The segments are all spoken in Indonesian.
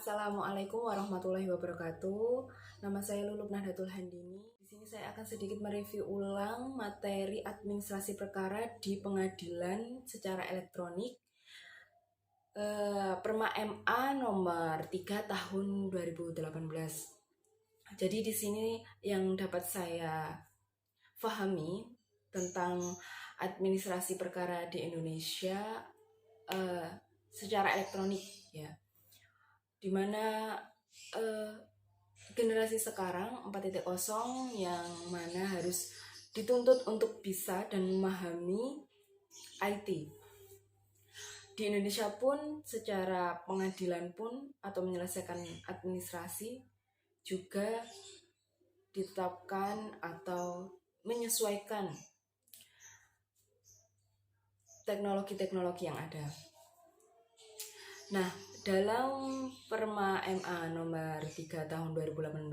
Assalamualaikum warahmatullahi wabarakatuh. Nama saya Luluk Nahdlatul Handini. Di sini saya akan sedikit mereview ulang materi administrasi perkara di pengadilan secara elektronik. Perma MA nomor 3 tahun 2018. Jadi di sini yang dapat saya pahami tentang administrasi perkara di Indonesia secara elektronik ya. Dimana generasi sekarang 4.0 yang mana harus dituntut untuk bisa dan memahami IT. Di Indonesia pun secara pengadilan pun atau menyelesaikan administrasi juga ditetapkan atau menyesuaikan teknologi-teknologi yang ada. Nah, dalam Perma MA nomor 3 tahun 2018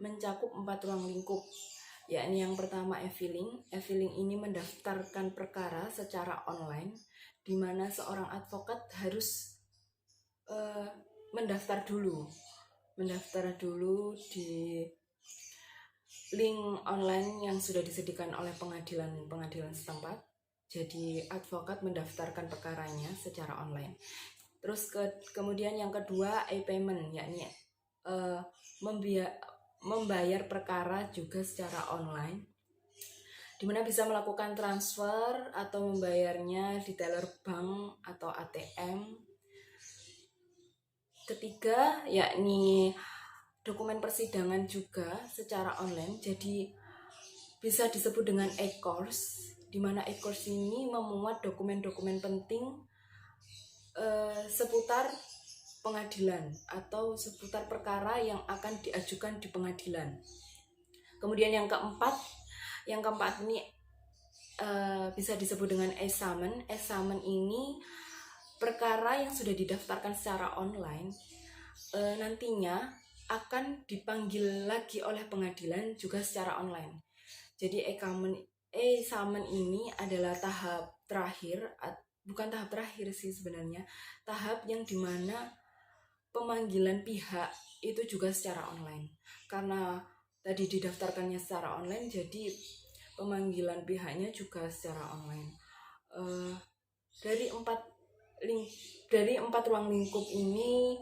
mencakup 4 ruang lingkup, yakni yang pertama e-filing. E-filing ini mendaftarkan perkara secara online, di mana seorang advokat harus mendaftar dulu di link online yang sudah disediakan oleh pengadilan setempat. Jadi advokat mendaftarkan perkaranya secara online. Terus kemudian yang kedua e-payment, yakni membayar perkara juga secara online, dimana bisa melakukan transfer atau membayarnya di teller bank atau ATM. Ketiga yakni dokumen persidangan juga secara online, jadi bisa disebut dengan e-course, dimana e-course ini memuat dokumen-dokumen penting seputar pengadilan atau seputar perkara yang akan diajukan di pengadilan. Kemudian yang keempat ini bisa disebut dengan e-summon. E-summon ini perkara yang sudah didaftarkan secara online nantinya akan dipanggil lagi oleh pengadilan juga secara online. Jadi e-summon ini adalah tahap terakhir, bukan tahap terakhir sih sebenarnya, tahap yang dimana pemanggilan pihak itu juga secara online. Karena tadi didaftarkannya secara online, jadi pemanggilan pihaknya juga secara online. Dari empat ruang lingkup ini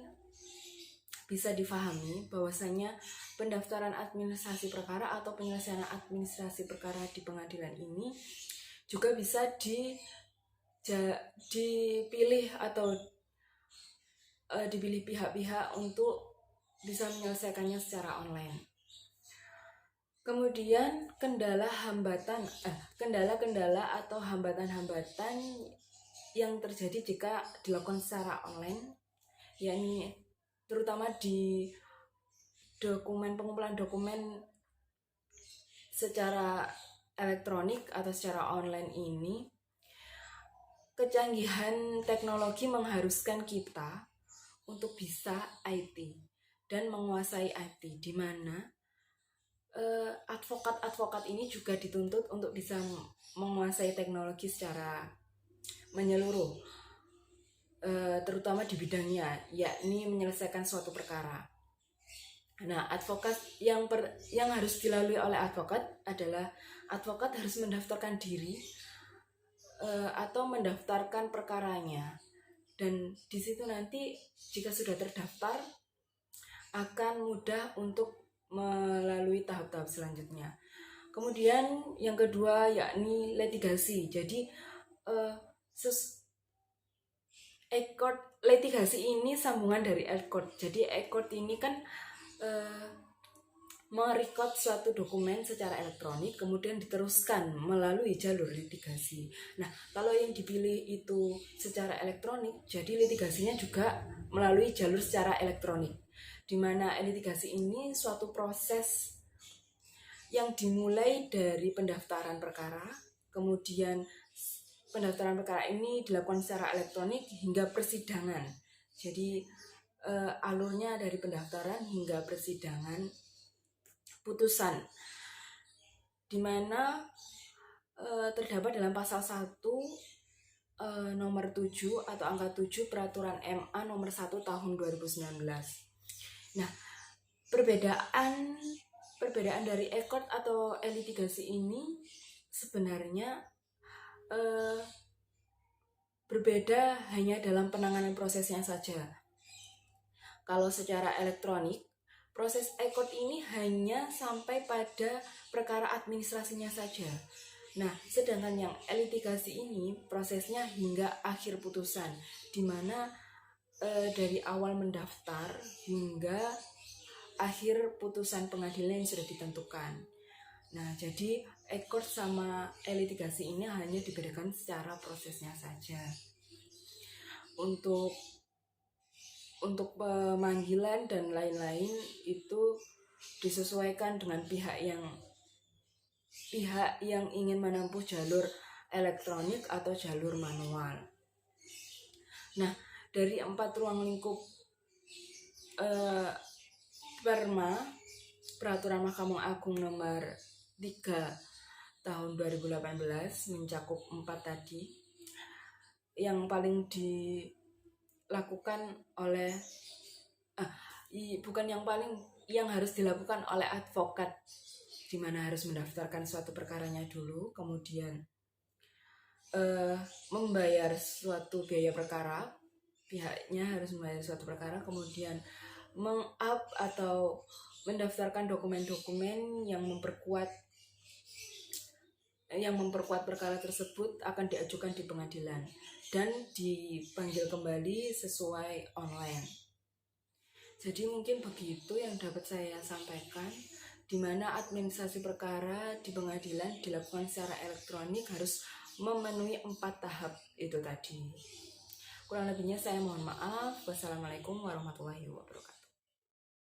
bisa difahami bahwasanya pendaftaran administrasi perkara atau penyelesaian administrasi perkara di pengadilan ini juga bisa dipilih atau dipilih pihak-pihak untuk bisa menyelesaikannya secara online. Kemudian kendala-kendala atau hambatan-hambatan yang terjadi jika dilakukan secara online, yakni terutama di pengumpulan dokumen secara elektronik atau secara online ini. Kecanggihan teknologi mengharuskan kita untuk bisa IT dan menguasai IT, di mana advokat ini juga dituntut untuk bisa menguasai teknologi secara menyeluruh, terutama di bidangnya, yakni menyelesaikan suatu perkara. Nah, advokat yang harus dilalui oleh advokat adalah advokat harus mendaftarkan diri atau mendaftarkan perkaranya, dan di situ nanti jika sudah terdaftar akan mudah untuk melalui tahap-tahap selanjutnya. Kemudian yang kedua yakni litigasi. Jadi litigasi ini sambungan dari e-court. Jadi e-court ini kan merecord suatu dokumen secara elektronik, kemudian diteruskan melalui jalur litigasi. Nah, kalau yang dipilih itu secara elektronik, jadi litigasinya juga melalui jalur secara elektronik, di mana litigasi ini suatu proses yang dimulai dari pendaftaran perkara, kemudian pendaftaran perkara ini dilakukan secara elektronik hingga persidangan. Jadi alurnya dari pendaftaran hingga persidangan putusan, di mana terdapat dalam pasal 1 nomor 7 atau angka 7 Peraturan MA nomor 1 tahun 2019. Nah, perbedaan dari ECOT atau litigasi ini sebenarnya berbeda hanya dalam penanganan prosesnya saja. Kalau secara elektronik, proses ECOT ini hanya sampai pada perkara administrasinya saja. Nah, sedangkan yang litigasi ini prosesnya hingga akhir putusan, di mana dari awal mendaftar hingga akhir putusan pengadilan yang sudah ditentukan. Nah, jadi ECOT sama litigasi ini hanya dibedakan secara prosesnya saja. Untuk pemanggilan dan lain-lain itu disesuaikan dengan pihak yang ingin menempuh jalur elektronik atau jalur manual. Nah, dari 4 ruang lingkup Peraturan Mahkamah Agung nomor 3 tahun 2018 mencakup 4 tadi. Yang paling dilakukan oleh yang harus dilakukan oleh advokat, di mana harus mendaftarkan suatu perkaranya dulu, kemudian membayar suatu biaya perkara, pihaknya harus membayar suatu perkara, kemudian meng-up atau mendaftarkan dokumen-dokumen yang memperkuat perkara tersebut akan diajukan di pengadilan dan dipanggil kembali sesuai online. Jadi mungkin begitu yang dapat saya sampaikan, di mana administrasi perkara di pengadilan dilakukan secara elektronik harus memenuhi 4 tahap itu tadi. Kurang lebihnya saya mohon maaf. Wassalamualaikum warahmatullahi wabarakatuh.